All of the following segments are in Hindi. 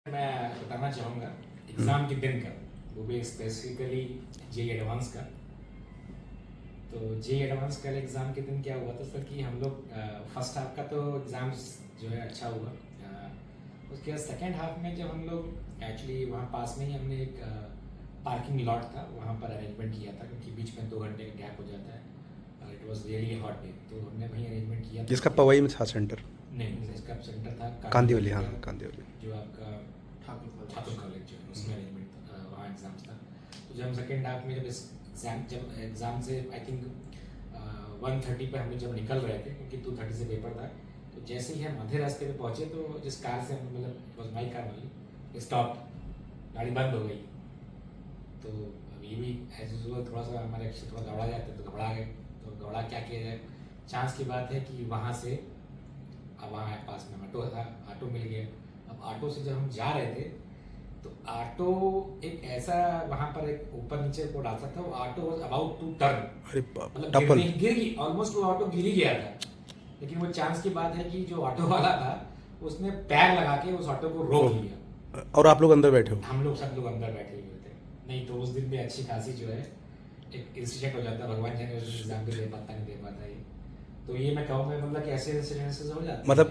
मैं बताना चाहूँगा एग्ज़ाम के दिन का, वो भी स्पेसिफिकली जेई एडवांस का। तो जेई एडवांस का एग्ज़ाम के दिन क्या हुआ था सर कि हम लोग फर्स्ट हाफ का तो एग्ज़ाम्स जो है अच्छा हुआ। उसके बाद सेकेंड हाफ में जब हम लोग एक्चुअली वहाँ पास में ही हमने एक पार्किंग लॉट था, वहाँ पर अरेंजमेंट किया था क्योंकि बीच में 2 घंटे का गैप हो जाता है। It was really hot day, तो हमने वहीं अरेंजमेंट किया था। जिसका पवई में था सेंटर? नहीं, इसका सेंटर था कांदिवली। हाँ, कांदिवली जो आपका ठाकुर कॉलेज जो है उसमें अरेंजमेंट वहाँ एग्ज़ाम्स था। तो जब हम सेकेंड हाफ में जब एग्ज़ाम से आई थिंक 1:30 पर हम लोग जब निकल रहे थे क्योंकि 2:30 से पेपर था, तो जैसे ही हम आधे रास्ते पे पहुँचे तो जिस कार से हम मतलब इट वॉज माई कार वाली स्टॉप, गाड़ी बंद हो गई। तो अभी भी एज यूजुअल थोड़ा सा हमारे अक्षर थोड़ा घबरा जाते तो घबरा गए। तो घबरा क्या किया जाए, चांस की बात है कि वहाँ से अब वहाँ पास में ऑटो था, ऑटो मिल गया। अब ऑटो से जब हम जा रहे थे तो ऑटो एक ऐसा वहाँ पर एक ऊपर नीचे को रास्ता था, वो auto was about to turn. अरे बाप, मतलब टपल। गिर गई ऑलमोस्ट, वो ऑटो गिर ही गया था। लेकिन वो चांस की बात है कि जो ऑटो वाला था उसने पैर लगा के उस ऑटो को रोक लिया। और आप लोग अंदर बैठे हो? हम लोग सब लोग अंदर बैठे हुए थे। नहीं तो उस दिन भी अच्छी खासी जो है एक इंसिडेंट हो जाता, भगवान जाने उस एग्जाम के लिए पता नहीं दे पाता ये। तो ये मैं कहूँगा मतलब कि ऐसे इंसिडेंसेस हो जाते मतलब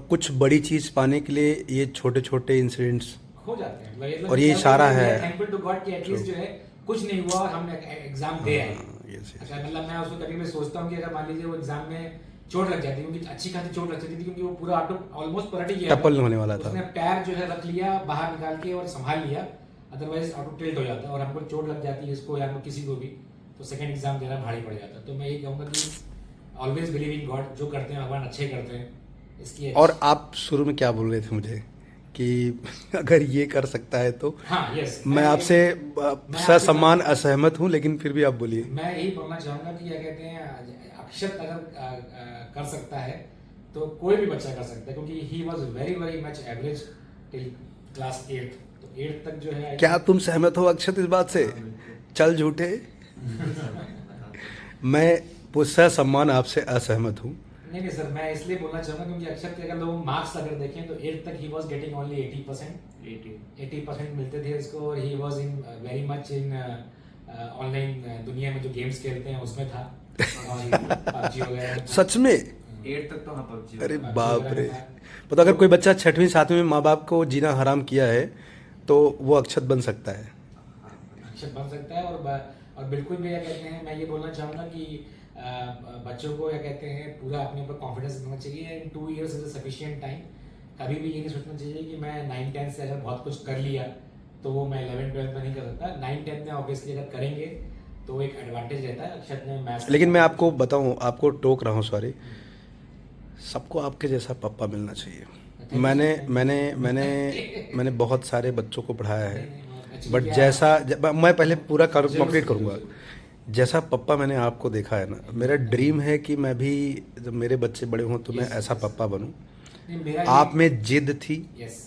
कुछ बड़ी चीज पाने के लिए ये छोटे छोटे इंसिडेंट्स हो जाते हैं। मतलब और ये इशारा है। थैंकफुल टू गॉड कि एटलीस्ट जो है कुछ नहीं हुआ और हमने एग्जाम दे आए। yes, yes. अच्छा मतलब मैं उसको कभी मैं सोचता हूँ कि अगर मान लीजिए वो एग्जाम में चोट लग जाती, क्योंकि अच्छी खासी चोट लग सकती थी क्योंकि वो पूरा ऑटो ऑलमोस्ट पलट ही गया, टपल होने वाला था। उसने पैर जो है रख लिया बाहर निकाल के और संभाल लिया, अदरवाइज ऑटो टिल्ट हो जाता और हमको चोट लग जाती है इसको या किसी को भी, तो सेकंड एग्जाम देना भारी पड़ जाता। तो मैं ये कहूँगा कि ऑलवेज बिलीव इन गॉड, जो करते हैं भगवान अच्छे करते हैं इसकी। और आप शुरू में क्या बोल रहे थे मुझे कि अगर ये कर सकता है तो? हाँ यस, मैं आपसे ससम्मान असहमत हूँ, लेकिन फिर भी आप बोलिए। मैं यही बोलना चाहूँगा कि क्या कहते हैं, अक्षत अगर कर सकता है तो कोई भी बच्चा कर सकता है, क्योंकि he was very very much average till class 8। तो 8 तक जो है। क्या तुम सहमत हो अक्षत इस बात से? चल झूठे। मैं ससम्मान आपसे असहमत हूँ। नहीं सर, मैं इसलिए बोलना चाहूँगा क्योंकि अक्षर के अगर लोग मार्क्स अगर देखें तो 8 तक ही वॉज गेटिंग ओनली 80% मिलते थे इसको, और he was in very much in online दुनिया में जो गेम्स खेलते हैं उसमें था। PUBG वगैरह सच में? 8 तक तो हाँ PUBG। अरे बाप रे। मतलब अगर कोई बच्चा 6वीं 7वीं में माँ बाप को जीना हराम किया है तो वो अक्षत बन सकता है। अक्षत बन सकता है। और बिल्कुल भी क्या कहते हैं, मैं ये बोलना चाहूँगा कि बच्चों को क्या कहते हैं पूरा अपने ऊपर कॉन्फिडेंस रखना चाहिए। And 2 years is a sufficient time. कभी भी ये नहीं सोचना चाहिए कि मैं 9-10 से अगर बहुत कुछ कर लिया तो वो मैं 11-12 में नहीं कर सकता। 9-10 में ऑब्वियसली अगर करेंगे तो एक एडवांटेज रहता है। अक्षत में मैथ्स, लेकिन मैं आपको बताऊं, आपको टोक रहा हूँ, सॉरी, सबको आपके जैसा पापा मिलना चाहिए। मैंने बहुत सारे बच्चों को पढ़ाया है, बट मैं पहले पूरा कंप्लीट करूँगा। जैसा पप्पा मैंने आपको देखा है ना, मेरा ड्रीम है कि मैं भी जब मेरे बच्चे बड़े हों तो मैं ऐसा पप्पा बनूं। आप में जिद थी,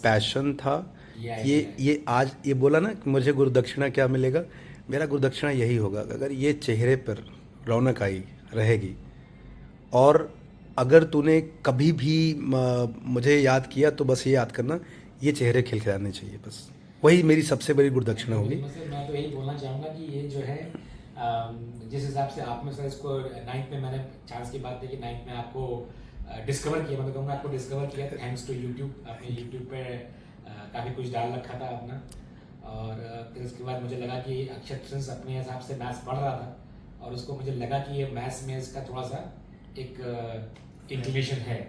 पैशन था। ये आज ये बोला ना कि मुझे गुरुदक्षिणा क्या मिलेगा, मेरा गुरुदक्षिणा यही होगा अगर ये चेहरे पर रौनक आई रहेगी, और अगर तूने कभी भी मुझे याद किया तो बस ये याद करना, ये चेहरे खिलखिलाने चाहिए, बस वही मेरी सबसे बड़ी गुरुदक्षिणा होगी। मैं तो यही बोलना चाहूँगा कि ये जो है जिस हिसाब से आपने सर इसको 9th में, मैंने चांस की बात है कि 9th में आपको डिस्कवर किया, मैं कहूँगा आपको डिस्कवर किया थैंक्स टू यूट्यूब। आपने यूट्यूब पे काफ़ी कुछ डाल रखा था अपना, और फिर उसके बाद मुझे लगा कि अक्षर अपने हिसाब से मैथ्स पढ़ रहा था और उसको मुझे लगा कि ये मैथ्स में इसका थोड़ा सा एक इंक्लिनेशन है।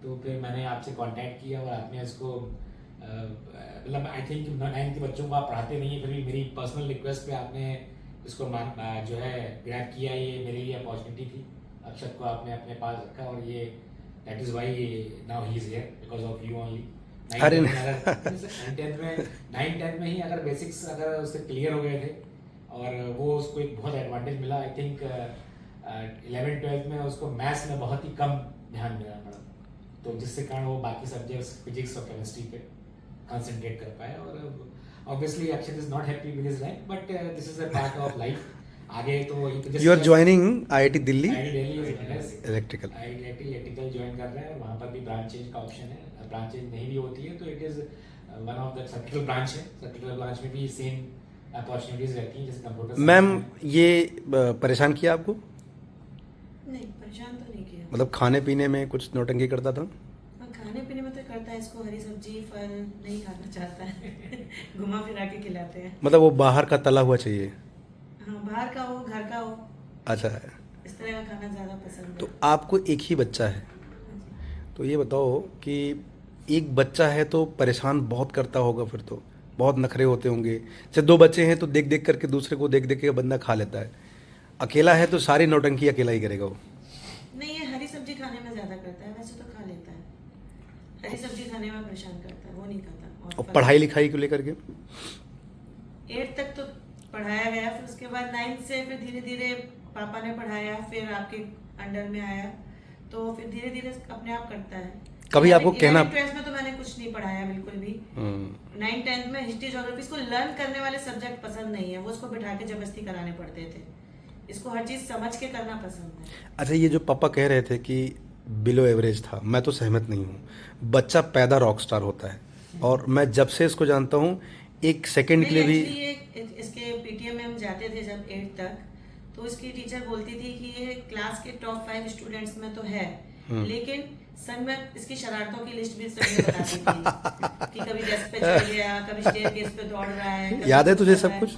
तो फिर मैंने आपसे कांटेक्ट किया और आपने इसको मतलब आई थिंक 9th के बच्चों को आप पढ़ाते नहीं है, फिर भी मेरी पर्सनल रिक्वेस्ट पे आपने इसको जो है ग्रैब किया। ये मेरे लिए अपॉर्चुनिटी थी, अक्षत को आपने अपने पास रखा, और ये that is why now he is here because of you only. 9-10 में ही अगर बेसिक्स अगर उससे क्लियर हो गए थे और वो उसको एक बहुत एडवांटेज मिला। आई थिंक 11-12 में उसको मैथ्स में बहुत ही कम ध्यान देना पड़ा, तो जिससे कारण वो बाकी सब्जेक्ट्स फिजिक्स और केमिस्ट्री पे कंसंट्रेट कर पाए। और obviously Akshat is not happy with his life, but this is a part of life. आगे तो You are joining IIT Delhi electrical join कर रहे हैं, और वहाँ पर भी ब्रांच चेंज का ऑप्शन है। ब्रांच चेंज नहीं भी होती है तो it is one of the circuital branch है, सर्किटल ब्रांच में भी सेम अपॉर्चुनिटीज रहती हैं जैसे कंप्यूटर। मैम ये परेशान किया आपको? नहीं, परेशान तो नहीं किया। मतलब खाने पीने में कुछ नौटंकी करता था? हाँ, खाने पीने में तो करता है, इसको हरी सब्जी फल नहीं खाना चाहता है घुमा फिरा के खिलाते हैं। मतलब वो बाहर का तला हुआ चाहिए? हाँ, बाहर का हो घर का हो, अच्छा है। इस तरह का खाना ज़्यादा पसंद है। तो आपको एक ही बच्चा है, हाँ जी। तो ये बताओ कि एक बच्चा है तो परेशान बहुत करता होगा, फिर तो बहुत नखरे होते होंगे। जैसे दो बच्चे हैं तो देख देख करके दूसरे को देख देख के बंदा खा लेता है, अकेला है तो सारी नौटंकी अकेला ही करेगा वो। नहीं, ये हरी सब्जी खाने में ज़्यादा करता है, वैसे तो खा लेता है। हरी सब्जी खाने में परेशान करता है, वो नहीं खाता। और पढ़ाई लिखाई को लेकर के? 8 तक तो पढ़ाया गया, फिर उसके बाद 9 से फिर धीरे धीरे पापा ने पढ़ाया, फिर आपके अंडर में आया, तो फिर धीरे धीरे अपने आप करता है। कभी आपको कहना 12th में तो मैंने कुछ नहीं पढ़ाया बिल्कुल भी। 9th 10th में हिस्ट्री ज्योग्राफी, इसको लर्न करने वाले सब्जेक्ट पसंद नहीं है, वो इसको बिठा के जबरदस्ती कराने पड़ते थे। इसको हर चीज समझ के करना पसंद है। अच्छा, ये जो पापा कह रहे थे कि बिलो एवरेज था, मैं तो सहमत नहीं हूँ। बच्चा पैदा रॉक स्टार होता है, और मैं जब से इसको जानता हूँ एक सेकंड के लिए भी। इसके पीटीएम में हम जाते थे जब 8 तक, तो इसकी टीचर बोलती थी कि ये क्लास के टॉप 5 स्टूडेंट्स में तो है, लेकिन संग में इसकी शरारतों की लिस्ट भी सभी बताती थी कि कभी डेस्क पे चढ़ गया, कभी स्टेयरकेस पे दौड़ रहा है, कभी याद है तुझे कर सब रहा है। कुछ?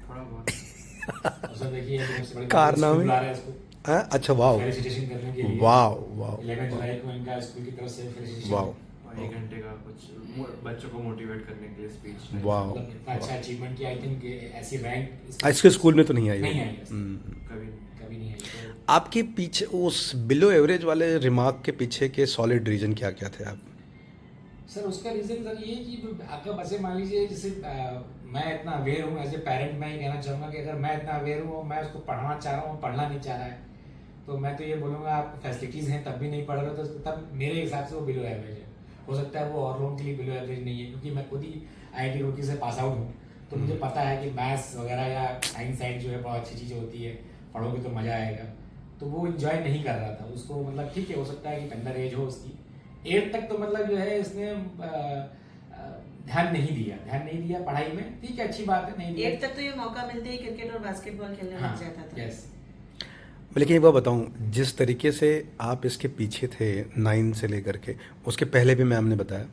थोड़ा बहुत उसमें देखिए सबसे बड़ी बात कारनामे? स्कूल आ रहा है इसको हाँ, अच्छा, वाह फेलिसिटेशन करने के लिए। वाह वाह 11 जुलाई को इनका स्कूल की तरफ से फेलिसिटेशन। वाह और 1 घंटे का कुछ बच्चों को मोटिवेट करने के लिए स्पीच। वाह। मतलब इतना अच्छा अचीवमेंट किया, आई थिंक ऐसी रैंक इसके स्कूल में तो नहीं आई नहीं वो। आई है। कभी कभी नहीं आई। तो आपके पीछे उस बिलो एवरेज वाले रिमार्क के पीछे के सॉलिड रीजन क्या क्या थे आप? सर उसका रीज़न सर ये है कि आपका बच्चे मान लीजिए जैसे मैं इतना अवेयर हूँ एज ए पेरेंट, मैं ये कहना चाहूँगा कि अगर मैं इतना अवेयर हूँ, मैं उसको पढ़ना चाह रहा हूँ, पढ़ना नहीं चाह रहा है, तो मैं तो ये बोलूँगा आप फैसिलिटीज़ हैं तब भी नहीं पढ़ रहे, तो तब मेरे हिसाब से वो बिलो एवरेज है। हो सकता है वो और लोगों के लिए बिलो एवरेज नहीं है, क्योंकि मैं खुद ही IIT रुड़की से पास आउट हूँ, तो मुझे पता है कि मैथ्स वगैरह या साइंस साइड जो है बहुत अच्छी चीज़ होती है, पढ़ोगे तो मज़ा आएगा। तो वो इन्जॉय नहीं कर रहा था उसको, मतलब ठीक है हो सकता है कि अंडर एज हो उसकी। 8 तक तो मतलब जो है इसने ध्यान नहीं दिया पढ़ाई में, ठीक है अच्छी बात है, नहीं दिया। 8 तक तो ये मौका मिलते ही क्रिकेट और बास्केटबॉल खेलने लग जाता था। यस। लेकिन एक बात बताऊं, जिस तरीके से आप इसके पीछे थे 9 से लेकर के, उसके पहले भी मैम ने बताया,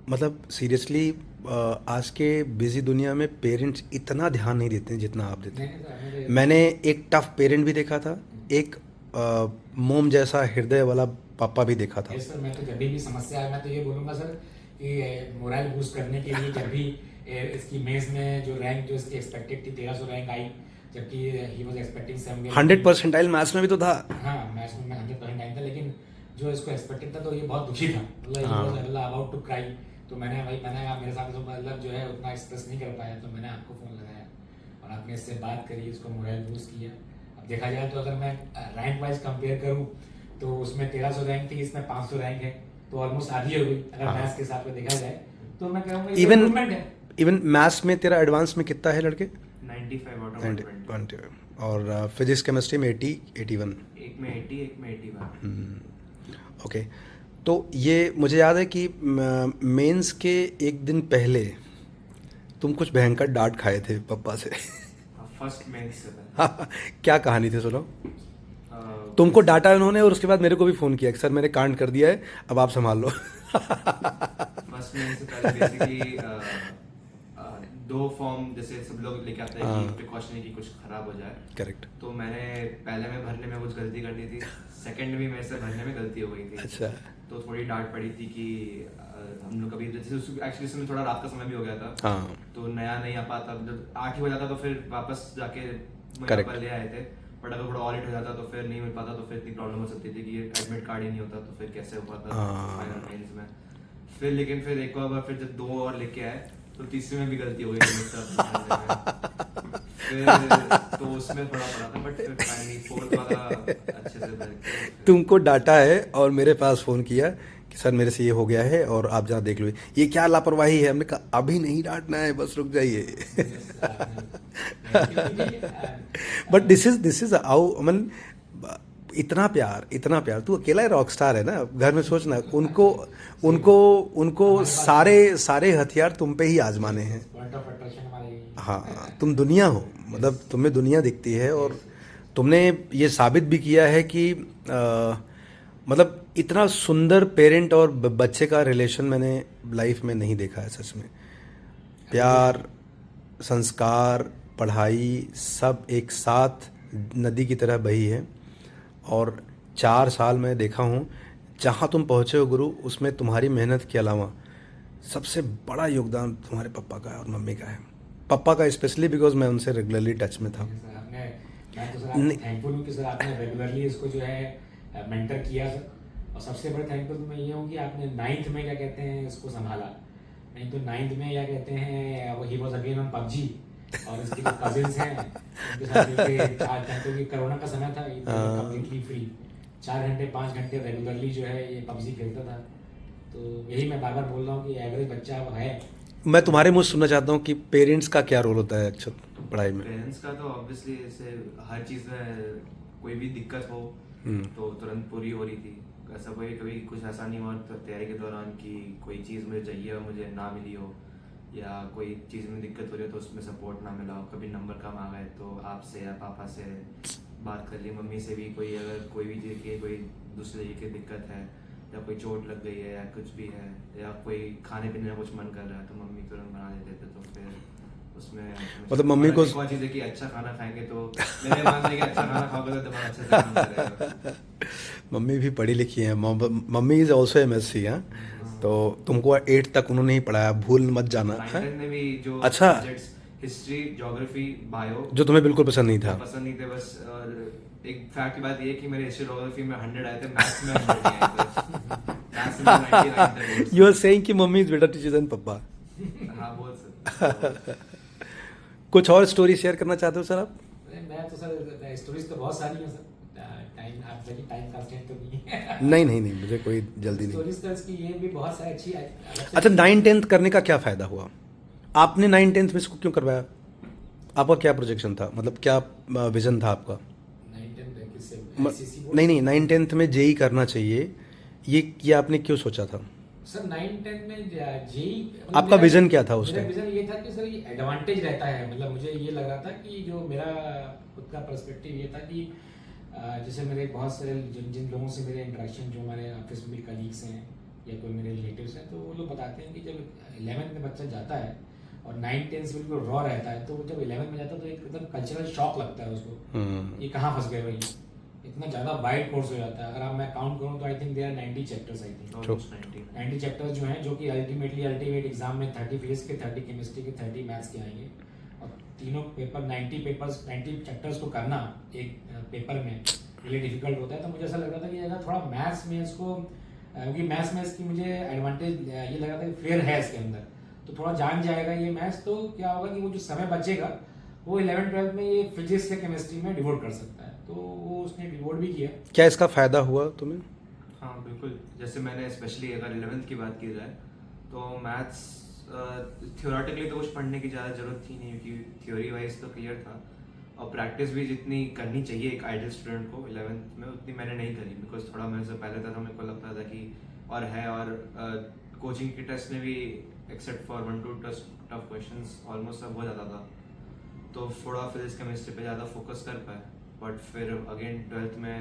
मतलब सीरियसली आज के बिजी दुनिया में पेरेंट्स इतना ध्यान नहीं देते हैं जितना आप देते हैं। मैंने एक टफ पेरेंट भी देखा था, एक मोम जैसा हृदय वाला पापा भी देखा था। यस सर, मैं तो जब भी समस्या है मैं तो ये बोलूँगा सर कि मोरल बूस्ट करने के लिए, जब भी इसकी मेंस में जो रैंक जो इसकी एक्सपेक्टेड थी 1300 रैंक आई, जबकि ही वाज एक्सपेक्टिंग 100% मैथ्स में भी तो था। हाँ मैथ्स में 100% आई था, लेकिन जो इसको एक्सपेक्टेड था तो ये बहुत दुखी था, मतलब अबाउट टू क्राई। तो मैंने कहा मेरे साथ तो मतलब जो है उतना एक्सप्रेस नहीं कर पाया, तो मैंने आपको फ़ोन लगाया और आपने इससे बात करी, उसको मोरल बूस्ट किया। अब देखा जाए तो अगर मैं रैंक वाइज कंपेयर करूँ तो उसमें 1300 रैंक थी, इसमें 500 रैंक है, तो ऑलमोस्ट आधी हो गई अगर मैथ्स के हिसाब से देखा जाए। तो मैं कहूँगा इम्प्रूवमेंट है। इवन मैथ्स में तेरा एडवांस में कितना है लड़के? 95 आउट ऑफ 120। और फिजिक्स केमिस्ट्री में 80 81? एक में 80, एक में 81। ओके, तो ये मुझे याद है कि मेंस के एक दिन पहले तुम कुछ भयंकर डांट खाए थे पापा से। फर्स्ट मेंस से पहले क्या कहानी थी, सुनो। तुमको डांटा उन्होंने और उसके बाद मेरे को भी फ़ोन किया कि सर मैंने कांड कर दिया है, अब आप संभाल लो। फर्स्ट मेंस से पहले बेसिकली 2 फॉर्म जैसे सब लोग लेके आते हैं कि प्रिकॉशनरी की कुछ खराब हो जाए। करेक्ट। तो मैंने पहले में भरने में कुछ गलती कर दी थी, सेकंड में भी मेरे से भरने में गलती हो गई थी। अच्छा। तो थोड़ी डांट पड़ी थी कि हम लोग कभी जैसे एक्चुअली इसमें थोड़ा रात का समय भी हो गया था। हाँ। तो नया नहीं आ पाता, जब 8 ही हो जाता तो फिर वापस जाके Correct. पर ले आए थे। बट अगर थोड़ा और लेट हो जाता तो फिर नहीं मिल पाता, तो फिर इतनी प्रॉब्लम हो सकती थी कि ये एडमिट कार्ड ही नहीं होता, तो फिर कैसे हो पाता फाइनल मेंस में। फिर लेकिन फिर एक बार फिर जब 2 और लेके आए तो तीसरे में भी गलती हो गई थी मुझसे। फिर तो उसमें थोड़ा पड़ा था, बट फिर फाइनली 4th वाला अच्छे से भर के तुमको डांटा है और मेरे पास फ़ोन किया कि सर मेरे से ये हो गया है और आप जहाँ देख लो, ये क्या लापरवाही है। हमने कहा अभी नहीं डांटना है, बस रुक जाइए। बट दिस इज हाउ, इतना प्यार, तू अकेला रॉक स्टार है ना घर में, सोचना उनको उनको उनको सारे हथियार तुम पे ही आजमाने हैं। पॉइंट ऑफ अट्रैक्शन हमारे। हाँ, तुम दुनिया हो, मतलब तुम्हें दुनिया दिखती है, और तुमने ये साबित भी किया है कि मतलब इतना सुंदर पेरेंट और बच्चे का रिलेशन मैंने लाइफ में नहीं देखा है सच में। प्यार, संस्कार, पढ़ाई सब एक साथ नदी की तरह बही है, और 4 साल मैं देखा हूँ जहाँ तुम पहुँचे हो गुरु, उसमें तुम्हारी मेहनत के अलावा सबसे बड़ा योगदान तुम्हारे पापा का और मम्मी का है। पापा का स्पेशली बिकॉज मैं उनसे रेगुलरली टच में था। मैं तो सर थैंकफुल हूँ कि सर आपने रेगुलरली इसको जो है मेंटर किया सर, और सबसे बड़ा थैंकफुल मैं ये हूँ कि आपने 9th में क्या कहते हैं इसको संभाला। नहीं तो 9th में क्या कहते हैं वो he was again on PUBG, और इसके जो कजिन्स हैं उनके साथ मिलके 4 घंटे की कोरोना का समय था, कम्प्लीटली फ्री 4 घंटे 5 घंटे रेगुलरली जो है ये पबजी खेलता था। तो यही मैं बार बार बोल रहा हूँ कि एवरेज बच्चा है। मैं तुम्हारे मुझे सुनना चाहता हूँ कि पेरेंट्स का क्या रोल होता है अक्षत पढ़ाई में? पेरेंट्स का तो ऑब्वियसली ऐसे हर चीज़ में कोई भी दिक्कत हो तो तुरंत पूरी हो रही थी। ऐसा कोई कभी कुछ ऐसा नहीं हुआ तो तैयारी के दौरान कि कोई चीज़ मुझे चाहिए और मुझे ना मिली हो, या कोई चीज़ में दिक्कत हो रही है तो उसमें सपोर्ट ना मिला हो। कभी नंबर कम आ गए तो आपसे या पापा से बात कर ली, मम्मी से भी कोई अगर कोई भी चीज़ की कोई दूसरे चीज़ की दिक्कत है, या कोई चोट लग गई है या कुछ भी है, या कोई खाने पीने का कुछ मन कर रहा है तो मम्मी तुरंत बना देते थे। तो फिर उसमें मतलब मम्मी को एक चीज़ है कि अच्छा खाना खाएंगे तो मेरे मान से कि अच्छा खाना खाओगे तो दिमाग अच्छे से काम करेगा। मम्मी भी पढ़ी लिखी हैं, मम्मी इज ऑल्सो MSc। हाँ, तो तुमको 8 तक उन्होंने ही पढ़ाया, भूल मत जाना। 9th में भी जो अच्छा, हिस्ट्री, ज्योग्राफी, बायो जो तुम्हें बिल्कुल पसंद नहीं था? पसंद नहीं थे। बस एक फैक्ट की बात ये कि मेरे हिस्ट्री ज्योग्राफी में 100 आए थे, मैथ्स में 100 नहीं आए थे। मैथ्स में 99 थे। यू आर सेइंग कि mummy is better teacher than papa. हाँ बोल सकते। कुछ और स्टोरी शेयर करना चाहते हो सर आप? मैं तो सर स्टोरीज तो बहुत सारी हैं सर, टाइम आप सही टाइम कंस्ट्रेंट तो नहीं है। नहीं, मुझे कोई जल्दी नहीं। स्टोरीज तो इसकी ये भी बहुत सारी अच्छी। अच्छा, 9-10th करने का क्या फ़ायदा हुआ? आपने 9-10th में इसको क्यों करवाया? आपका क्या प्रोजेक्शन था, मतलब क्या विजन था आपका? 9-10 किससे? नहीं, 9-10th में जेई करना चाहिए, ये आपने क्यों सोचा था? सर 9-10 में जेई आपका विजन क्या था उस मेरा टाइम? विजन ये था कि सर ये एडवांटेज रहता है, मतलब मुझे ये लग रहा था कि जो मेरा खुद का पर्सपेक्टिव ये था कि जैसे मेरे बहुत सारे जिन लोगों से मेरे इंटरेक्शन, जो हमारे ऑफिस में कलीग्स हैं या कोई मेरे रिलेटिव्स हैं, तो वो लोग बताते हैं कि जब 11th में बच्चा जाता है और 9-10 से बिल्कुल रॉ रहता है, तो जब 11th में जाता है तो एक एकदम कल्चरल शॉक लगता है उसको, ये कहाँ फंस गए भाई, इतना ज़्यादा वाइड कोर्स हो जाता है। अगर आप मैं काउंट करूँ तो I think there 90 chapters, I think 90 chapters जो हैं, जो कि अल्टीमेट एग्जाम में 30 फिजिक्स के, 30 केमिस्ट्री के, 30 मैथ्स के आएंगे, और तीनों पेपर 90 चैप्टर्स को करना एक पेपर में रियली डिफिकल्ट होता है। तो मुझे ऐसा लग रहा था कि अगर थोड़ा मैथ्स में इसको, क्योंकि मैथ्स में इसकी मुझे एडवांटेज ये लगा था कि फ्लेयर है इसके अंदर, तो थोड़ा जान जाएगा ये मैथ्स, तो क्या होगा कि वो जो समय बचेगा वो 11th-12th में ये फिजिक्स या केमिस्ट्री में डिवोट कर सकता है, तो वो उसने डिवोट भी किया। क्या इसका फ़ायदा हुआ तुम्हें? हाँ बिल्कुल, जैसे मैंने स्पेशली अगर 11th की बात की जाए तो मैथ्स थियोरेटिकली तो कुछ पढ़ने की ज़्यादा ज़रूरत थी नहीं, क्योंकि थ्योरी वाइज तो क्लियर था, और प्रैक्टिस भी जितनी करनी चाहिए एक आइडियल स्टूडेंट को 11th में उतनी मैंने नहीं करी, बिकॉज थोड़ा मेरे से पहले था तो मेरे को लगता था कि और है, और कोचिंग के टेस्ट में भी except for 1-2 tough questions almost सब हो जाता था, तो थोड़ा फिजिक्स केमिस्ट्री पे ज़्यादा फोकस कर पाए। बट फिर अगेन 12th में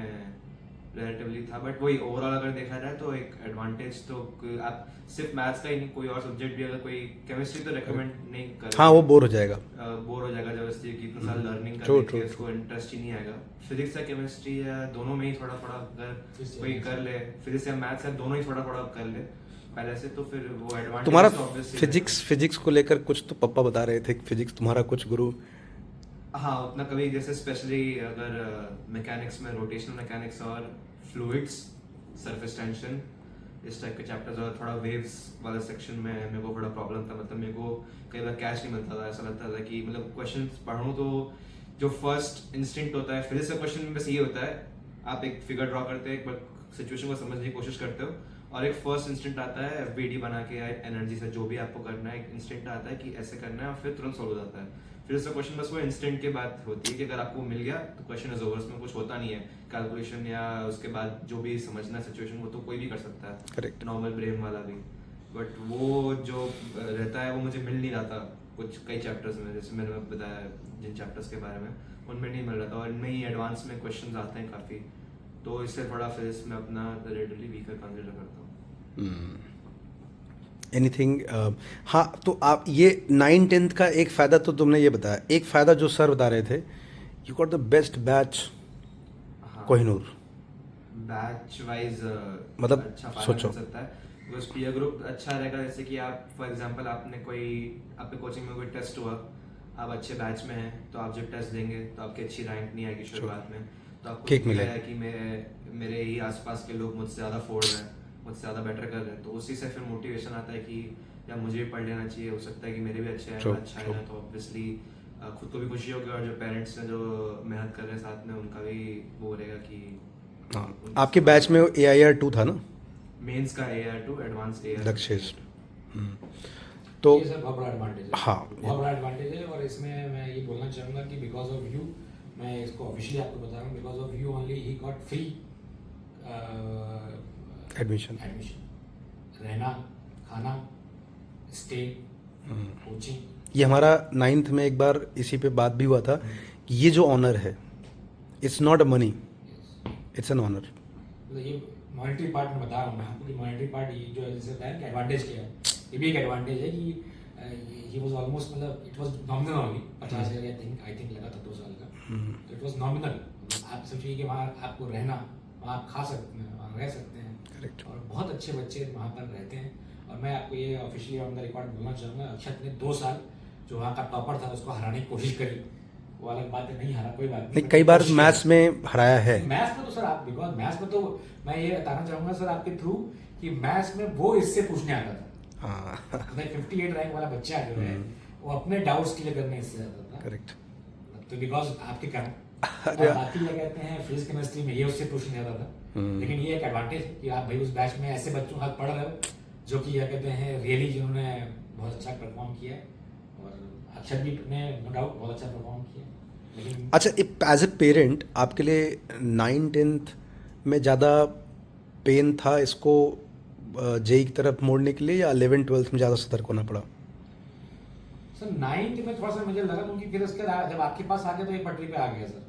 रिलेटिवली था, बट वही ओवरऑल अगर देखा जाए तो एक एडवांटेज तो आप सिर्फ मैथ्स का ही नहीं, कोई और सब्जेक्ट भी, अगर कोई केमिस्ट्री तो रेकमेंड नहीं कर, हाँ वो बोर हो जाएगा जबरदस्ती कि इतना साल लर्निंग करने के उसको इंटरेस्ट ही नहीं आएगा। फिजिक्स या केमिस्ट्री या दोनों में ही थोड़ा अगर कोई कर ले, फिजिक्स या मैथ्स या दोनों ही थोड़ा कर ले पहले से, तो फिर वो एडवांटेज। तुम्हारा फिजिक्स को लेकर कुछ तो पापा बता रहे थे, फिजिक्स तुम्हारा कुछ गुरु? हाँ उतना कभी, जैसे स्पेशली अगर मैकेनिक्स में रोटेशनल मैकेनिक्स और फ्लूइड्स, सरफेस टेंशन, इस टाइप के चैप्टर्स, और थोड़ा वेव्स वाले सेक्शन में मेरे को थोड़ा प्रॉब्लम था, मतलब मेरे को कई बार कैच नहीं मिलता था, ऐसा लगता था कि मतलब क्वेश्चन पढ़ूँ तो जो फर्स्ट इंस्टिंक्ट होता है फिजिक्स का क्वेश्चन में बस ये होता है, आप एक फिगर ड्रॉ करते हैं, एक बार सिचुएशन को समझने की कोशिश करते हो और एक फर्स्ट इंस्टेंट आता है एफबीडी बना के या एनर्जी से जो भी आपको करना है, एक इंस्टेंट आता है कि ऐसे करना है और फिर तुरंत सॉल्व हो जाता है। फिर उसका क्वेश्चन बस वो इंस्टेंट के बाद होती है कि अगर आपको मिल गया तो क्वेश्चन इज ओवर, उसमें कुछ होता नहीं है कैलकुलेशन या उसके बाद जो भी समझना सिचुएशन वो तो कोई भी कर सकता है, करेक्ट, नॉर्मल ब्रेन वाला भी। बट वो जो रहता है वो मुझे मिल नहीं रहा था कुछ कई चैप्टर्स में, जैसे मैंने बताया जिन चैप्टर्स के बारे में उनमें नहीं मिल रहा था, और इनमें ही एडवांस में क्वेश्चंस आते हैं काफ़ी, तो इससे थोड़ा फिर इसमें अपना रिलेटिवली वीकर कंसिडर करता हूँ। एनीथिंग हाँ, तो आप ये 9-10th का एक फ़ायदा तो तुमने ये बताया, एक फ़ायदा जो सर बता रहे थे, you got the best batch Kohinoor. Batch wise मतलब अच्छा फायदा सोचो। मिल सकता है, बिकॉज पीयर ग्रुप अच्छा रहेगा। जैसे कि आप फॉर एग्जांपल आपके कोचिंग में कोई टेस्ट हुआ, आप अच्छे बैच में हैं तो आप जब टेस्ट देंगे तो आपकी अच्छी रैंक नहीं आएगी शुरुआत में, तो आपको किक मिलेगा मिलेगा कि मेरे ही आसपास के लोग मुझसे ज़्यादा फोड़ रहे हैं, मुझसे ज़्यादा बेटर कर रहे हैं, तो उसी से फिर मोटिवेशन आता है कि या मुझे भी पढ़ लेना चाहिए, हो सकता है कि मेरे भी अच्छे हैं, अच्छा है ना, तो ऑब्वियसली खुद को भी खुशी होगी और जो पेरेंट्स हैं जो मेहनत कर रहे हैं साथ में उनका भी वो रहेगा कि हाँ। आपके बैच में AIR-2 था ना? मेंस का AIR-2 एडवांस AIR दक्षेश। तो ये सर बहुत बड़ा एडवांटेज है, हाँ, बहुत बड़ा एडवांटेज है। और इसमें मैं ये बोलना चाहूँगा कि बिकॉज ऑफ यू, मैं इसको ऑफिशियली आपको बता रहा हूँ, because of you only he got free admission, रहना, खाना, स्टे, कोचिंग। ये हमारा 9th में एक बार इसी पे बात भी हुआ था कि ये जो ऑनर है, it's not a money, it's an honour. मतलब ये मॉनेटरी पार्ट में बता रहा हूँ मैं आपको कि मॉनेटरी पार्ट ये जो है जैसे बताया कि एडवांटेज क्या है, ये भी एक एडवांटेज है कि ही वाज ऑलमोस्ट, मतलब it was nominal only 50,000 I think लगा था 2 साल का, तो इट वाज नॉमिनल। आप सोचिए कि वहाँ आपको रहना, वहाँ आप खा सकते हैं, वहाँ रह सकते हैं, करेक्ट, और बहुत अच्छे बच्चे वहाँ पर रहते हैं। और मैं आपको ये ऑफिशियली ऑन द रिकॉर्ड बोलना चाहूँगा, अक्षत ने 2 साल जो वहाँ का टॉपर था उसको हराने की कोशिश करी, वो अलग बात है, नहीं हरा, कोई बात नहीं, कई बार मैथ्स में हराया है। मैथ्स में तो सर आप, बिकॉज मैथ्स में तो मैं ये बताना चाहूँगा सर आपके थ्रू कि मैथ्स में वो इससे पूछने आता था। हाँ, 58 रैंक वाला बच्चा जो है वो अपने डाउट्स क्लियर करने इससे आता था, करेक्ट। तो बिकॉज आपके कारण बाकी क्या कहते हैं फिजिक्स केमिस्ट्री में ये उससे पूछने आता था। लेकिन ये एक एडवांटेज है कि आप भाई उस बैच में ऐसे बच्चों के साथ पढ़ रहे हो जो कि क्या कहते हैं रियली जिन्होंने बहुत अच्छा परफॉर्म किया है, और अक्षर भी ने नो डाउट बहुत अच्छा परफॉर्म किया। लेकिन अच्छा, एज ए पेरेंट आपके लिए 9-10th में ज़्यादा पेन था इसको जेई की तरफ मोड़ने के लिए, या 11-12th में ज़्यादा सतर्क होना पड़ा? सर 9th में थोड़ा सा मुझे लगा, क्योंकि फिर उसके बाद जब आपके पास आ गया तो एक पटरी पे आ गया सर।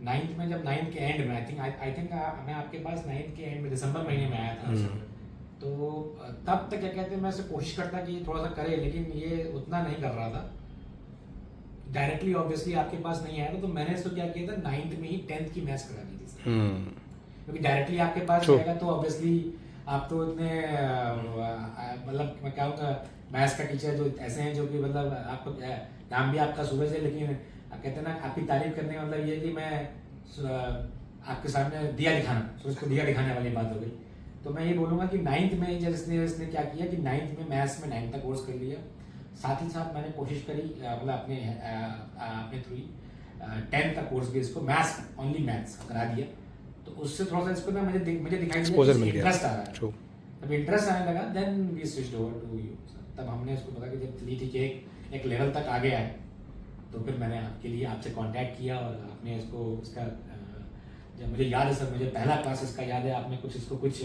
9th में, जब 9th के एंड में आई थिंक मैं आपके पास 9th के एंड में दिसंबर महीने में आया था, तो तब तक क्या कहते हैं मैं ऐसे कोशिश करता कि थोड़ा सा करे, लेकिन ये उतना नहीं कर रहा था। डायरेक्टली ऑब्वियसली आपके पास नहीं आया था, तो मैंने इसको क्या किया था 9th में ही 10th की मैथ्स करा दी थी सर, क्योंकि डायरेक्टली आपके पास आएगा तो ऑब्वियसली आप तो इतने मतलब मैं क्या कहूँगा, मैथ्स का टीचर जो ऐसे हैं जो कि मतलब आपको नाम भी आपका सूरज है, लेकिन कहते हैं ना आपकी तारीफ करने का मतलब ये है कि मैं आपके सामने दिया दिखाना, सूरज को दिया दिखाने वाली बात हो गई। तो मैं ये बोलूँगा कि 9th में जब इसने क्या किया कि 9th में मैथ्स में 9th का कोर्स कर लिया, साथ ही साथ मैंने कोशिश करी मतलब अपने थ्रू 10th का कोर्स भी इसको मैथ्स ओनली मैथ्स करा दिया, तो उससे थोड़ा सा इसको ना मुझे दिखाई एक्सपोजर मिल गया, इंटरेस्ट आ रहा है। जब इंटरेस्ट आने लगा then we switched over to you, तब हमने इसको पता कि जब चलिए ठीक है एक लेवल तक आ गया है, तो फिर मैंने आपके लिए आपसे कांटेक्ट किया और आपने इसको इसका जब मुझे याद है सर, मुझे पहला क्लास इसका याद है, आपने कुछ इसको कुछ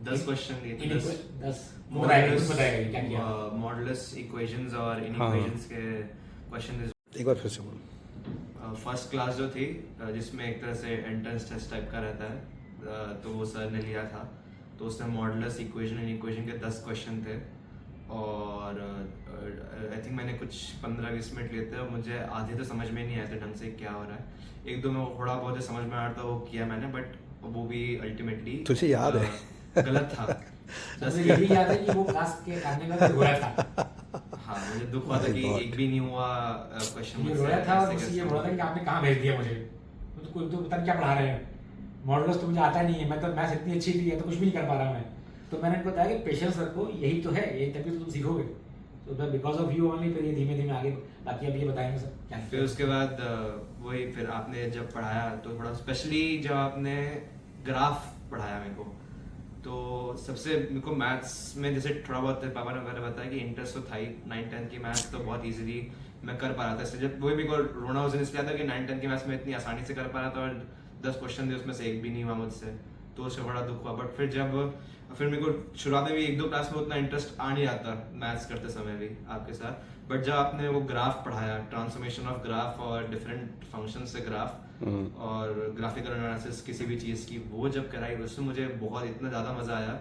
10 क्वेश्चन दिए थे, 10 बताएगा क्या किया, मॉडुलस इक्वेशंस और इनइक्वेशंस के क्वेश्चन। एक बार फिर से बोलो। फर्स्ट क्लास जो थी जिसमें एक तरह से एंट्रेंस टेस्ट टाइप का रहता है, तो वो सर ने लिया था, तो उसमें मॉडुलस इक्वेशन इनइक्वेशन के 10 क्वेश्चन थे, और आई थिंक मैंने कुछ 15-20 मिनट लिए थे, और मुझे आधे तो समझ में नहीं आया था ढंग से क्या हो रहा है, एक दो में वो थोड़ा बहुत समझ में आ रहा था, वो किया मैंने, बट वो भी अल्टीमेटली तुझे याद है गलत था। मुझे ये भी याद है कि वो क्लास के आने का रोया था। हाँ, मुझे दुख हुआ था कि एक भी नहीं हुआ क्वेश्चन, ये रोया था और मुझे ये बोला था कि आपने कहाँ भेज दिया मुझे, तो कोई तो पता नहीं क्या पढ़ा रहे हैं, मॉडल्स तो मुझे आता नहीं है, मैं तो मैथ्स इतनी अच्छी थी तो कुछ भी नहीं कर पा रहा मैं, तो मैंने उनको बताया कि पेशेंस रखो, यही तो है, यही तभी तो तुम सीखोगे, तो बिकॉज ऑफ यू ओनली फिर ये धीमे धीमे आगे, बाकी अब ये बताएंगे सर क्या। फिर उसके बाद वही फिर आपने जब पढ़ाया तो थोड़ा स्पेशली जब आपने ग्राफ पढ़ाया मेरे को, तो सबसे मेरे को मैथ्स में जैसे थोड़ा बहुत पापा ने वगैरह बताया कि इंटरेस्ट तो था ही 9th-10th की मैथ्स तो बहुत इजीली मैं कर पा रहा था, इसलिए जब वही मेरे को रोना उस दिन इसलिए आता कि 9th-10th की मैथ्स में इतनी आसानी से कर पा रहा था और 10 क्वेश्चन थे उसमें से एक भी नहीं हुआ मुझसे, तो उससे बड़ा दुख हुआ। बट फिर मेरे को शुरुआत में भी 1-2 क्लास में उतना इंटरेस्ट आ नहीं आता मैथ्स करते समय भी आपके साथ, बट जब आपने वो ग्राफ पढ़ाया, ट्रांसफॉर्मेशन ऑफ ग्राफ और डिफरेंट फंक्शन से ग्राफ और ग्राफिकल एनालिसिस किसी भी चीज़ की, वो जब कराई उससे मुझे बहुत इतना ज़्यादा मज़ा आया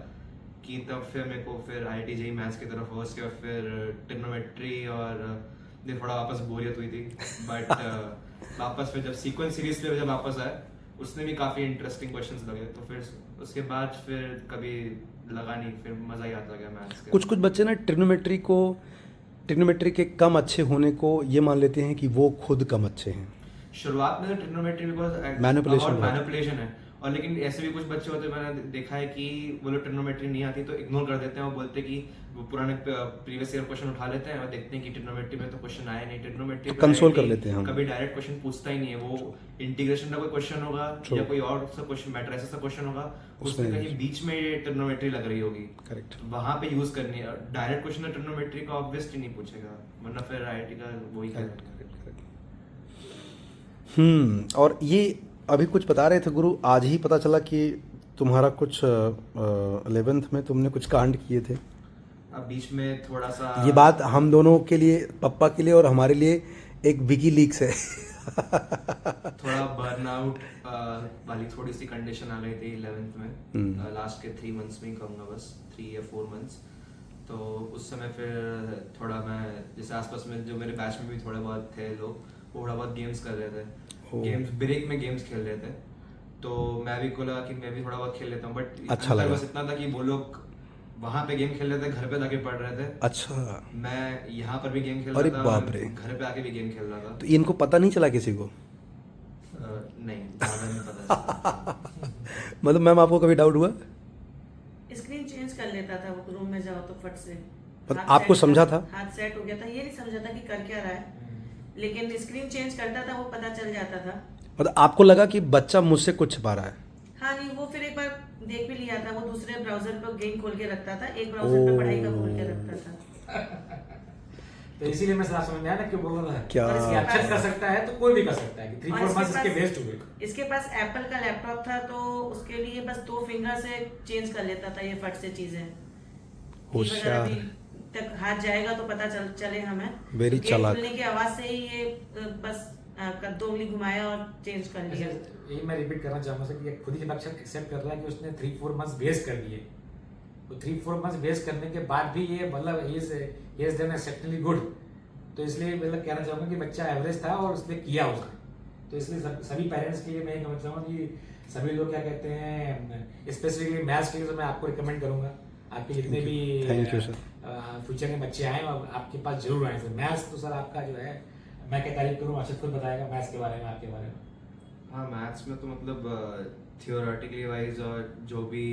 कि तब फिर मेरे को फिर IIT JEE मैथ्स की तरफ हो, उसके बाद फिर ट्रिग्नोमेट्री और ये थोड़ा वापस बोरियत हुई थी, बट वापस फिर जब सीक्वेंस सीरीज पे जब वापस आए उसने भी काफ़ी इंटरेस्टिंग क्वेश्चंस लगे, तो फिर उसके बाद फिर कभी लगा नहीं, फिर मज़ा ही आता गया मैथ्स का। कुछ बच्चे ना ट्रिग्नोमेट्री के कम अच्छे होने को ये मान लेते हैं कि वो खुद कम अच्छे हैं। शुरुआत में ट्रिग्नोमेट्री बिकॉज मैनिपुलेशन है, और लेकिन ऐसे भी कुछ बच्चे होते हैं, मैंने देखा है कि वो लोग ट्रिग्नोमेट्री नहीं आती तो इग्नोर कर देते हैं, वो बोलते हैं कि वो पुराने प्रीवियस ईयर क्वेश्चन उठा लेते हैं और देखते हैं कि ट्रिग्नोमेट्री में तो क्वेश्चन आया नहीं, ट्रिग्नोमेट्री कंसोल कर लेते हैं हम। कभी डायरेक्ट क्वेश्चन पूछता ही नहीं है, वो इंटीग्रेशन का कोई क्वेश्चन होगा या कोई और सा क्वेश्चन, मैट्रिसेस का क्वेश्चन होगा, उसमें कहीं बीच में ये ट्रिग्नोमेट्री लग रही होगी, करेक्ट, वहां पे यूज करनी है। डायरेक्ट क्वेश्चन ट्रिग्नोमेट्री का ऑब्वियसली नहीं पूछेगा, वरना फिर IIT का वही करेगा। और ये अभी कुछ बता रहे थे गुरु, आज ही पता चला कि तुम्हारा कुछ 11th में तुमने कुछ कांड किए थे। अब बीच में थोड़ा सा ये बात हम दोनों के लिए, पप्पा के लिए और हमारे लिए एक विकीलीक्स है। थोड़ा बर्नआउट वाली थोड़ी सी कंडीशन आ गई थी 11th में, लास्ट के 3 मंथ्स में ही कहूँगा, बस 3 या 4 मंथ्स। तो उस समय फिर थोड़ा मैं जैसे आसपास में जो मेरे बैच में भी थोड़े बहुत थे लोग, वो थोड़ा बहुत गेम्स कर रहे थे, गेम्स ब्रेक में गेम्स खेल रहे थे, तो मैं भी को लगा कि मैं भी थोड़ा बहुत खेल लेता हूँ, बट अच्छा लगा। बस इतना था कि वो लोग वहाँ पे गेम खेल रहे थे, घर पे जाके पढ़ रहे थे, अच्छा, मैं यहाँ पर भी गेम खेल अरे रहा था, बाप रे, घर पे आके भी गेम खेल रहा था। तो इनको पता नहीं चला किसी को? नहीं, ज़्यादा नहीं पता चला। मतलब मैम आपको कभी डाउट हुआ? स्क्रीन चेंज कर लेता था वो, रूम में जाओ तो फट से। आपको समझा था? हाथ सेट हो गया था, ये नहीं समझा था कि कर क्या रहा है, लेकिन स्क्रीन चेंज करता था, वो पता चल जाता था। मतलब आपको लगा कि बच्चा मुझसे कुछ छिपा रहा है? हाँ नहीं, वो फिर एक बार देख भी लिया था, वो दूसरे ब्राउजर पर गेम खोल के रखता था, एक ब्राउजर पे पढ़ाई का खोल के रखता था। तो इसीलिए मैं समझ में आया ना क्यों बोल रहा था, क्या अच्छा कर सकता है तो कोई भी कर सकता है कि 3-4 मंथ्स इसके वेस्ट हुए। इसके पास एप्पल का लैपटॉप था, तो उसके लिए बस 2 फिंगर से चेंज कर लेता था ये फट से चीजें। होशियार तक हाथ जाएगा तो पता चले हमें, वेरी चालाक। खुलने की आवाज से ही ये बस 2 उंगली घुमाया और चेंज कर लिया। यही मैं रिपीट करना चाहूंगा कि खुद ही जब अक्षर एक्सेप्ट कर रहा है कि उसने 3-4 मंथ्स वेस्ट कर दिए, तो 3-4 मंथ्स वेस्ट करने के बाद भी ये मतलब he is done exceptionally good, तो इसलिए मतलब कहना चाहूंगा कि बच्चा एवरेज था और उसने किया उसने, तो इसलिए सभी पेरेंट्स के लिए मैं कहना चाहूँगा कि सभी लोग क्या कहते हैं, स्पेसिफिकली मैथ्स के लिए तो मैं आपको रिकमेंड करूंगा, आपके जितने भी फ्यूचर के बच्चे आए आपके पास जरूर आए सर। मैथ्स तो सर आपका जो है, मैं क्या तारीफ करूँ, अर्षद खुद बताएगा मैथ्स के बारे में, आपके बारे में। हाँ, मैथ्स में तो मतलब थियोरेटिकली वाइज और जो भी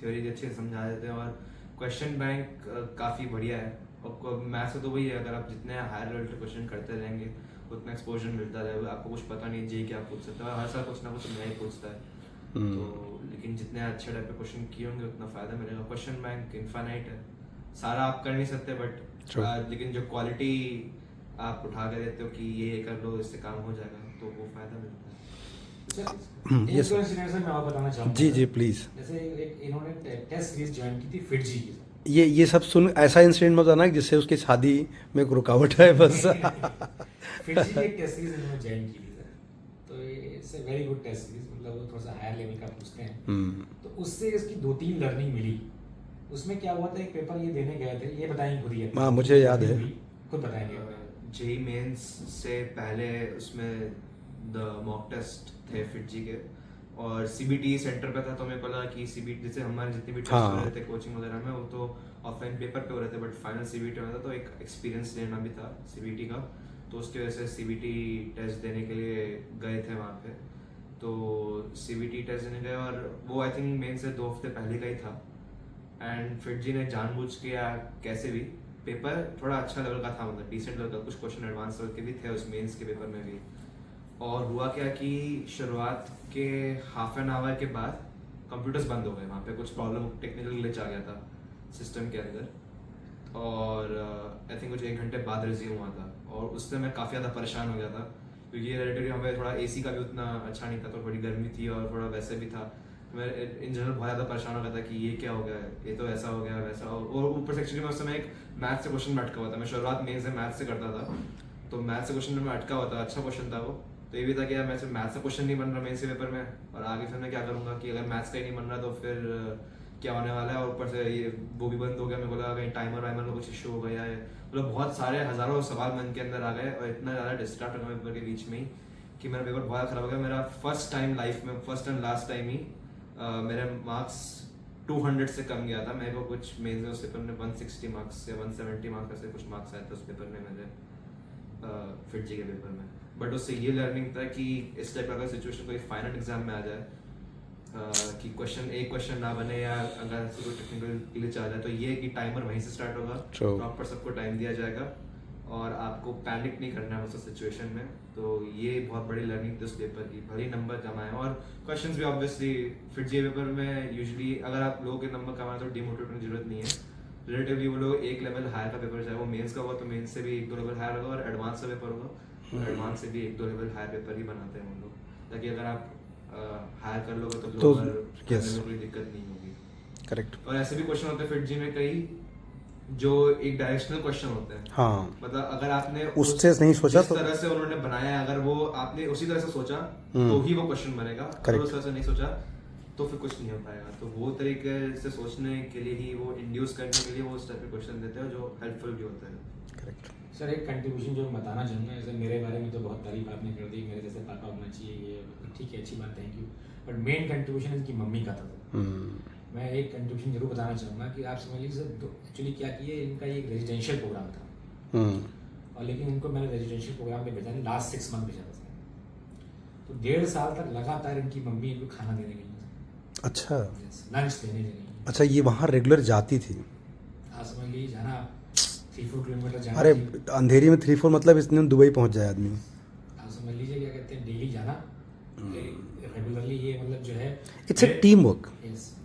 थ्योरी अच्छे समझा देते हैं, और क्वेश्चन बैंक काफ़ी बढ़िया है, और मैथ्स में तो वही है, अगर आप जितने हायर लेवल के क्वेश्चन करते रहेंगे उतना एक्सपोजर मिलता रहेगा, आपको कुछ पता नहीं जी क्या पूछ सकता है, हर साल कुछ ना कुछ नया ही पूछता है, तो लेकिन जितने अच्छे टाइप के क्वेश्चन किए होंगे उतना फ़ायदा मिलेगा। क्वेश्चन बैंक इनफाइनाइट है, सारा आप कर नहीं सकते, बट लेकिन जो क्वालिटी आप उठा के देते हो कि ये कर लो इससे काम हो जाएगा, तो वो फायदा मिलता है। एक इंसिडेंट से मैं और बताना चाहूँगा। जी प्लीज। जैसे एक इन्होंने टेस्ट सीरीज ज्वाइन की थी फिटजी की। ये सब सुन, ऐसा इंसिडेंट मत बताना जिससे उसकी शादी में एक रुकावट है बस। फिटजी की एक टेस्ट सीरीज इन्होंने ज्वाइन की थी सर, तो it's a very good test series, मतलब वो थोड़ा सा हायर लेवल का पूछते हैं, तो उससे इसकी 2-3 लर्निंग मिली। उसमें क्या हुआ था, एक पेपर ये देने गए थे, ये बताएंगे खुद ही। हाँ, मुझे याद है, खुद बताएंगे। जेईई मेंस से पहले उसमें द मॉक टेस्ट थे फिटजी के, और सीबीटी सेंटर पे था, तो मेरे को लगा कि सीबीटी जैसे हमारे जितने भी टेस्ट हो रहे थे कोचिंग वगैरह में, वो तो ऑफलाइन पेपर पे हो रहे थे, बट फाइनल सीबीटी में था, तो एक एक्सपीरियंस लेना भी था सीबीटी का, तो उसकी वजह से सीबीटी टेस्ट देने के लिए गए थे वहाँ पे। तो सीबीटी टेस्ट देने गए, और वो आई थिंक मेन से 2 हफ्ते पहले का ही था, एंड फिटजी ने जानबूझ के या कैसे भी, पेपर थोड़ा अच्छा लेवल का था, मतलब डिसेंट लेवल का, कुछ क्वेश्चन एडवांस लेवल के भी थे उस मेंस के पेपर में भी। और हुआ क्या कि शुरुआत के हाफ एन आवर के बाद कंप्यूटर्स बंद हो गए, वहाँ पे कुछ प्रॉब्लम टेक्निकल ग्लिच आ गया था सिस्टम के अंदर, और आई थिंक कुछ 1 घंटे बाद रिज्यूम हुआ था, और उससे मैं काफ़ी ज़्यादा परेशान हो गया था क्योंकि ये रिलेटिवली हमें थोड़ा AC का भी उतना अच्छा नहीं था, तो थोड़ी गर्मी थी और थोड़ा वैसे भी था, मैं इन जनरल बहुत ज़्यादा परेशान हो गया था कि ये क्या हो गया है, ये तो ऐसा हो गया वैसा हो, और ऊपर से एक्चुअली मैं उस समय एक मैथ से क्वेश्चन में अटका हुआ था, मैं शुरुआत मेन से मैथ से करता था, तो मैथ से क्वेश्चन में अटका हुआ था, अच्छा क्वेश्चन था वो, तो ये भी था कि यार मैं सिर्फ मैथ से क्वेश्चन नहीं बन रहा मेन से पेपर में, और आगे फिर मैं क्या करूँगा कि अगर मैथ्स का ही नहीं बन रहा तो फिर क्या होने वाला है, और ऊपर से ये वो भी बंद हो गया, मेरे को लगा कहीं टाइमर वाइमर में कुछ इशू हो गया है, मतलब बहुत सारे हज़ारों सवाल मन के अंदर आ गए, और इतना ज़्यादा डिस्ट्रैक्ट हो गया पेपर के बीच में ही कि मेरा पेपर बहुत ख़राब हो गया। मेरा फर्स्ट टाइम लाइफ में, फर्स्ट एंड लास्ट टाइम ही मेरे मार्क्स 200 से कम गया था, मेरे को कुछ मेन्स में उस पेपर में 160 मार्क्स या 170 मार्क्स ऐसे कुछ मार्क्स आए थे उस पेपर में मेरे फिट जी के पेपर में। बट उससे ये लर्निंग था कि इस टाइप का सिचुएशन कोई फाइनल एग्जाम में आ जाए कि एक क्वेश्चन ना बने या अगर कोई टेक्निकल ग्लिच आ जाए, तो ये कि टाइमर वहीं से स्टार्ट होगा, प्रॉपर सबको टाइम दिया जाएगा और आपको पैनिक नहीं करना है उस सिचुएशन में। तो ये बहुत बड़ी लर्निंग थी उस पेपर की, भले नंबर कम आए और क्वेश्चंस भी ऑब्वियसली फिट जी पेपर में यूजुअली अगर आप लोगों के नंबर कम आए तो डिमोटिवेट होने की जरूरत नहीं है, रिलेटिवली वो लोग एक लेवल हायर का पेपर, चाहे वो मेंस का होगा तो मेंस से भी 1-2 लेवल हायर होगा, और एडवांस का पेपर होगा तो एडवांस से भी 1-2 लेवल हायर पेपर ही बनाते हैं उन लोग, ताकि अगर आप हायर कर लोगे तो लोअर करने में कोई दिक्कत नहीं होगी। करेक्ट। और ऐसे भी क्वेश्चन होते हैं फिट जी में कई जो एक डायरेक्शनल क्वेश्चन होते हैं, हाँ, मतलब अगर आपने उससे नहीं सोचा जिस तरह से उन्होंने बनाया है, अगर वो आपने उसी तरह से सोचा तो ही वो क्वेश्चन बनेगा, अगर उस तरह से नहीं सोचा तो फिर कुछ नहीं हो पाएगा। तो वो तरीके से सोचने के लिए ही वो इंड्यूस करने के लिए वो उस टाइप के क्वेश्चन देते हैं जो हेल्पफुल भी होते हैं। करेक्ट। सर एक कंट्रीब्यूशन जो मैं बताना चाहूँगा, जैसे मेरे बारे में तो बहुत तारीफ आपने कर दी, मेरे जैसे पापा होना चाहिए, ये ठीक है, अच्छी बात, thank you, but main contribution इनकी मम्मी का था। मैं एक कंट्रीब्यूशन जरूर बताना चाहूँगा कि आप समझ लीजिए एक्चुअली क्या किए, इनका एक रेजिडेंशियल प्रोग्राम था, और लेकिन इनको मैंने रेजिडेंशियल प्रोग्राम में भेजा नहीं, लास्ट 6 मंथ भेजा था, तो 1.5 साल तक लगातार इनकी मम्मी इनको खाना देने गई, अच्छा, लंच देने गई। अच्छा, ये वहाँ रेगुलर जाती थी? आप समझ लीजिए जाना 3-4 किलोमीटर जाना। अरे अंधेरी में 3-4 मतलब इसने दुबई पहुँच जाए आदमी। आप समझ लीजिए क्या कहते हैं, डेली जाना रेगुलरली, ये मतलब जो है it's a team work.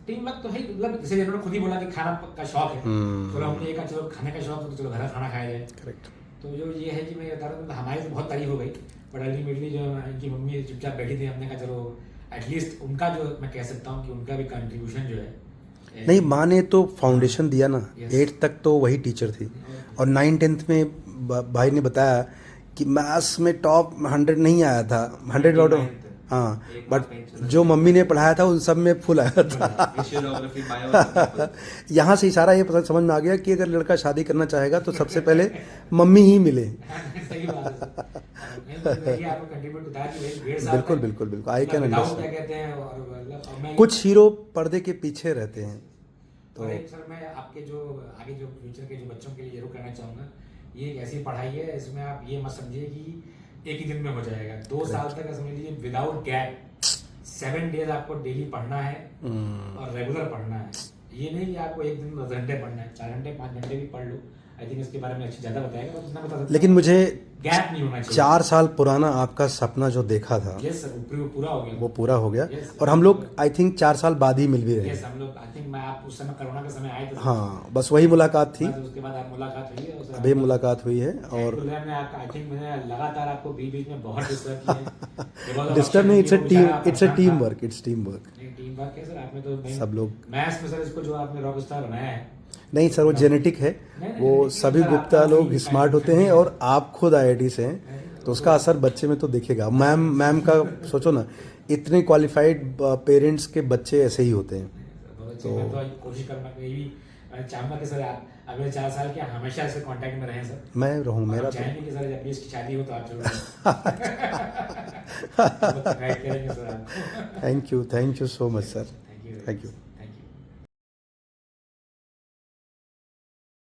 Team work तो है, मतलब जैसे इन्होंने खुद ही बोला कि खाना का शौक है, तो हमने ये कहा चलो खाने का शौक है तो चलो घर खाना खाया जाए। करेक्ट। तो जो ये है कि मैं बता रहा हूँ, हमारी तो बहुत तारीफ हो गई, बट अल्टीमेटली जो इनकी मम्मी चुपचाप बैठी थी, हमने कहा चलो एटलीस्ट उनका जो मैं कह सकता हूँ कि उनका भी कंट्रीब्यूशन जो है, नहीं, माँ ने तो फाउंडेशन दिया ना, 8th तक तो वही टीचर थी, और 9th-10th में भाई ने बताया कि मैथ्स में टॉप 100 नहीं आया था, 100 आउट ऑफ, हाँ, बट जो मम्मी ने पढ़ाया था उन सब में फुल आया था। यहाँ से इशारा ये पता समझ में आ गया कि अगर लड़का शादी करना चाहेगा तो सबसे पहले मम्मी ही मिले। सही बात है, ये आपको कंट्रीब्यूट होता है कि 1.5 साल बिल्कुल बिल्कुल बिल्कुल, आई कैन क्या अंडरस्टैंड। कहते हैं, और मैं कुछ हीरो पर्दे के पीछे रहते हैं। तो एक सर मैं आपके जो आगे जो फ्यूचर के जो बच्चों के लिए जरूर कहना चाहूँगा, ये एक ऐसी पढ़ाई है, इसमें आप ये मत समझिए कि एक ही दिन में हो जाएगा, 2 साल तक समझ लीजिए विदाउट गैप 7 डेज आपको डेली पढ़ना है और रेगुलर पढ़ना है। ये नहीं कि आपको एक दिन 10 घंटे पढ़ना है, 4 घंटे 5 घंटे भी पढ़ लो, आई थिंक इसके बारे में अच्छी ज़्यादा बताएगा, बस इतना बता सकता हूं, लेकिन मुझे गैप नहीं होना चाहिए। 4 साल पुराना आपका सपना जो देखा था, यस सर, पूरा हो गया, वो पूरा हो गया, Yes, और हम लोग आई थिंक 4 साल बाद ही मिल भी रहे। यस, हम लोग आई थिंक मैं आप उस समय कोरोना के समय आए थे, हाँ, बस वही मुलाकात थी, बस उसके बाद आप मुलाकात हुई है, और सर अभी मुलाकात हुई है। और मैं आपका आई थिंक मैंने लगातार आपको बीच में बहुत डिस्टर्ब किया है। डिस्टर्ब नहीं, it's a team work, its team work. Team work है सर, आपने तो सब लोग मैथ्स में सर इसको जो आपने रॉक स्टार बनाया है, नहीं सर, वो जेनेटिक है, वो सभी गुप्ता लोग स्मार्ट होते हैं, और आप खुद IIT से हैं, तो उसका असर बच्चे में तो दिखेगा। मैम का सोचो ना, इतने क्वालिफाइड पेरेंट्स के बच्चे ऐसे ही होते हैं। तो मैं तो कोशिश करूँगा कि ये भी मैं चाहूँगा कि सर आप अगले 4 साल के हमेशा से कांटेक्ट में रहें सर। मैं रहूँ, मेरा तो चाहेंगे कि सर जब भी इसकी शादी हो तो आप जरूर गाइड करेंगे सर आपको। Thank you so much sir, thank you. Thank you.